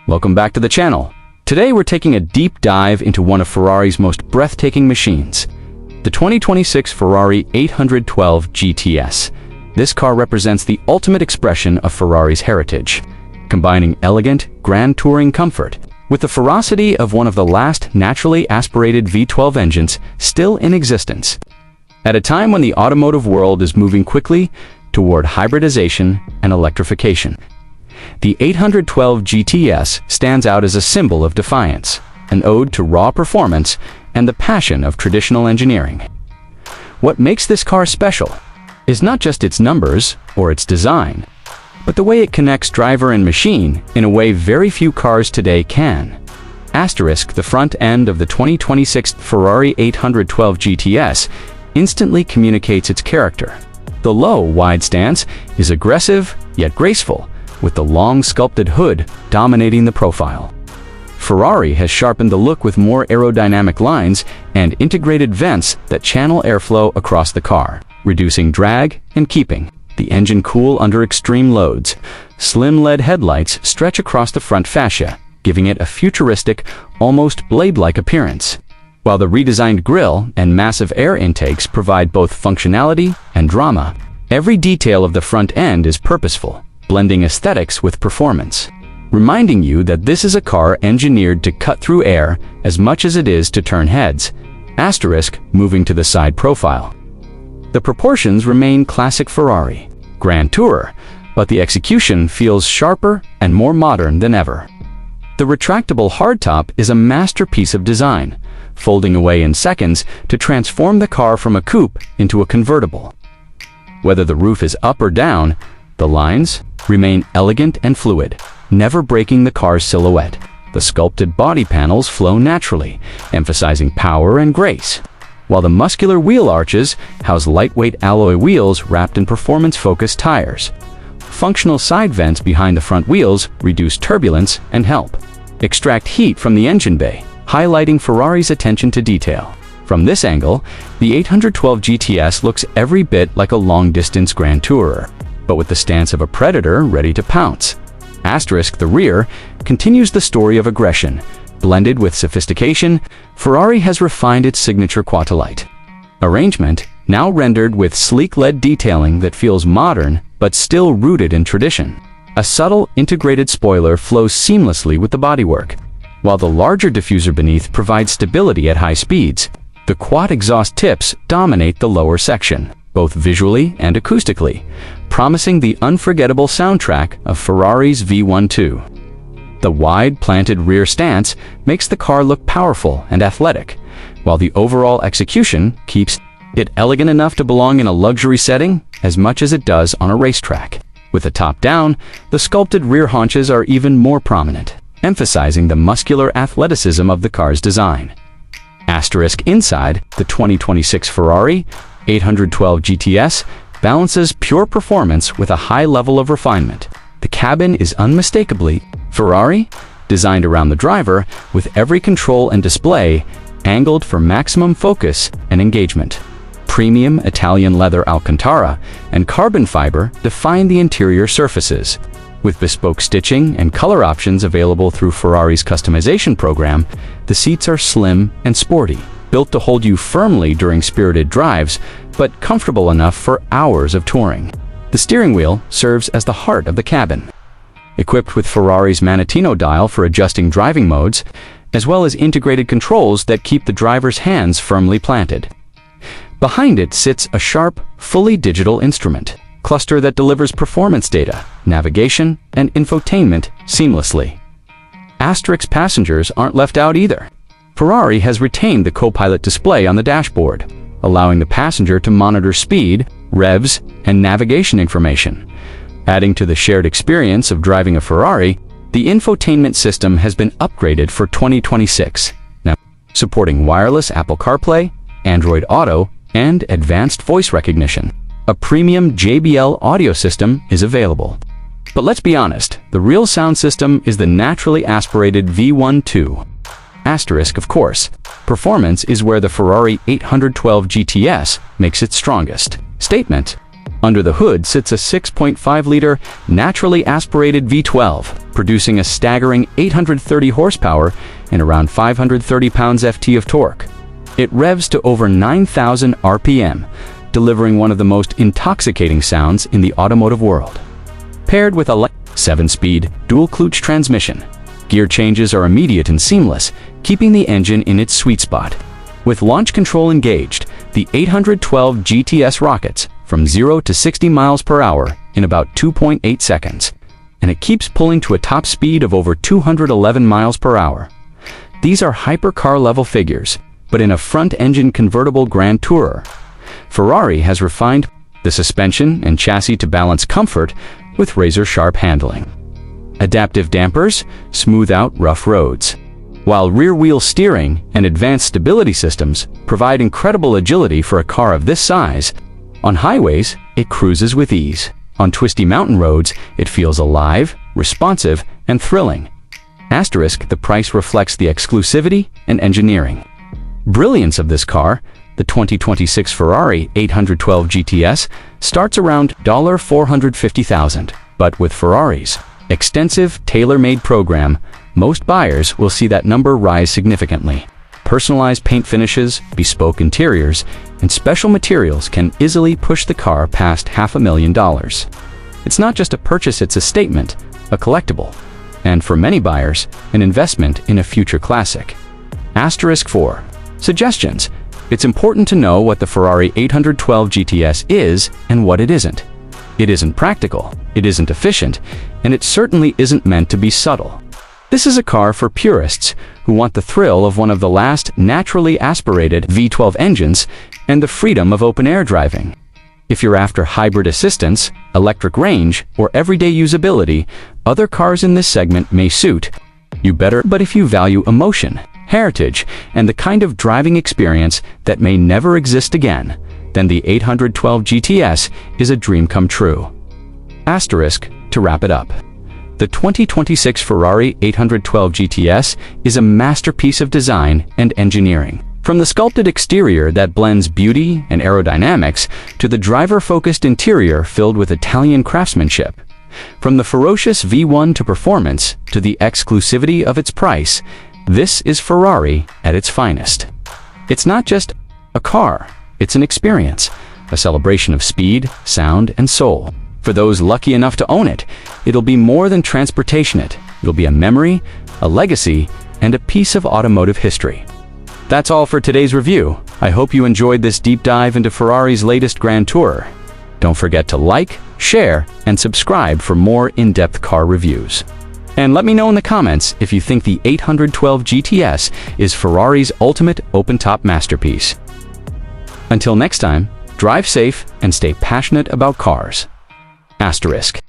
Welcome back to the channel. Today we're taking a deep dive into one of Ferrari's most breathtaking machines, the 2026 Ferrari 812 GTS. This car represents the ultimate expression of Ferrari's heritage, combining elegant, grand touring comfort with the ferocity of one of the last naturally aspirated V12 engines still in existence. At a time when the automotive world is moving quickly toward hybridization and electrification, the 812 GTS stands out as a symbol of defiance, an ode to raw performance and the passion of traditional engineering. What makes this car special is not just its numbers or its design, but the way it connects driver and machine in a way very few cars today can. Asterisk, the front end of the 2026 Ferrari 812 GTS instantly communicates its character. The low, wide stance is aggressive yet graceful, with the long sculpted hood dominating the profile. Ferrari has sharpened the look with more aerodynamic lines and integrated vents that channel airflow across the car, reducing drag and keeping the engine cool under extreme loads. Slim LED headlights stretch across the front fascia, giving it a futuristic, almost blade-like appearance, while the redesigned grille and massive air intakes provide both functionality and drama. Every detail of the front end is purposeful, blending aesthetics with performance, reminding you that this is a car engineered to cut through air as much as it is to turn heads. Asterisk, moving to the side profile. The proportions remain classic Ferrari, grand tourer, but the execution feels sharper and more modern than ever. The retractable hardtop is a masterpiece of design, folding away in seconds to transform the car from a coupe into a convertible. Whether the roof is up or down, the lines remain elegant and fluid, never breaking the car's silhouette. The sculpted body panels flow naturally, emphasizing power and grace, while the muscular wheel arches house lightweight alloy wheels wrapped in performance-focused tires. Functional side vents behind the front wheels reduce turbulence and help extract heat from the engine bay, highlighting Ferrari's attention to detail. From this angle, the 812 GTS looks every bit like a long-distance grand tourer, but with the stance of a predator ready to pounce. Asterisk, the rear continues the story of aggression. Blended with sophistication, Ferrari has refined its signature Quattrolight arrangement, now rendered with sleek LED detailing that feels modern but still rooted in tradition. A subtle integrated spoiler flows seamlessly with the bodywork, while the larger diffuser beneath provides stability at high speeds. The quad exhaust tips dominate the lower section, both visually and acoustically, promising the unforgettable soundtrack of Ferrari's V12. The wide, planted rear stance makes the car look powerful and athletic, while the overall execution keeps it elegant enough to belong in a luxury setting as much as it does on a racetrack. With the top down, the sculpted rear haunches are even more prominent, emphasizing the muscular athleticism of the car's design. Asterisk, inside, the 2026 Ferrari 812 GTS balances pure performance with a high level of refinement. The cabin is unmistakably Ferrari, designed around the driver, with every control and display angled for maximum focus and engagement. Premium Italian leather Alcantara and carbon fiber define the interior surfaces. With bespoke stitching and color options available through Ferrari's customization program, the seats are slim and sporty, built to hold you firmly during spirited drives, but comfortable enough for hours of touring. The steering wheel serves as the heart of the cabin, equipped with Ferrari's Manettino dial for adjusting driving modes, as well as integrated controls that keep the driver's hands firmly planted. Behind it sits a sharp, fully digital instrument cluster that delivers performance data, navigation, and infotainment seamlessly. Asterisk, passengers aren't left out either. Ferrari has retained the co-pilot display on the dashboard, allowing the passenger to monitor speed, revs, and navigation information. Adding to the shared experience of driving a Ferrari, the infotainment system has been upgraded for 2026, now supporting wireless Apple CarPlay, Android Auto, and advanced voice recognition. A premium JBL audio system is available. But let's be honest, the real sound system is the naturally aspirated V12. Asterisk, of course. Performance is where the Ferrari 812 GTS makes its strongest. Statement: under the hood sits a 6.5-liter naturally aspirated V12, producing a staggering 830 horsepower and around 530 pounds-ft of torque. It revs to over 9,000 RPM, delivering one of the most intoxicating sounds in the automotive world. Paired with a 7-speed, dual-clutch transmission, gear changes are immediate and seamless, keeping the engine in its sweet spot. With launch control engaged, the 812 GTS rockets from 0 to 60 miles per hour in about 2.8 seconds, and it keeps pulling to a top speed of over 211 miles per hour. These are hypercar-level figures, but in a front-engine convertible Grand Tourer. Ferrari has refined the suspension and chassis to balance comfort with razor-sharp handling. Adaptive dampers smooth out rough roads, while rear-wheel steering and advanced stability systems provide incredible agility for a car of this size. On highways, it cruises with ease. On twisty mountain roads, it feels alive, responsive, and thrilling. Asterisk, the price reflects the exclusivity and engineering brilliance of this car. The 2026 Ferrari 812 GTS starts around $450,000, but with Ferrari's extensive tailor-made program, most buyers will see that number rise significantly. Personalized paint finishes, bespoke interiors, and special materials can easily push the car past $500,000. It's not just a purchase, it's a statement, a collectible, and for many buyers, an investment in a future classic. Asterisk 4. Suggestions. It's important to know what the Ferrari 812 GTS is and what it isn't. It isn't practical, it isn't efficient, and it certainly isn't meant to be subtle. This is a car for purists who want the thrill of one of the last naturally aspirated V12 engines and the freedom of open-air driving. If you're after hybrid assistance, electric range, or everyday usability, other cars in this segment may suit you better. But if you value emotion, heritage, and the kind of driving experience that may never exist again, then the 812 GTS is a dream come true. Asterisk, to wrap it up. The 2026 Ferrari 812 GTS is a masterpiece of design and engineering. From the sculpted exterior that blends beauty and aerodynamics to the driver-focused interior filled with Italian craftsmanship. From the ferocious V1 to performance to the exclusivity of its price, this is Ferrari at its finest. It's not just a car, it's an experience, a celebration of speed, sound, and soul. For those lucky enough to own it, it'll be more than transportation. It'll be a memory, a legacy, and a piece of automotive history. That's all for today's review. I hope you enjoyed this deep dive into Ferrari's latest Grand Tourer. Don't forget to like, share, and subscribe for more in-depth car reviews. And let me know in the comments if you think the 812 GTS is Ferrari's ultimate open-top masterpiece. Until next time, drive safe and stay passionate about cars. Asterisk.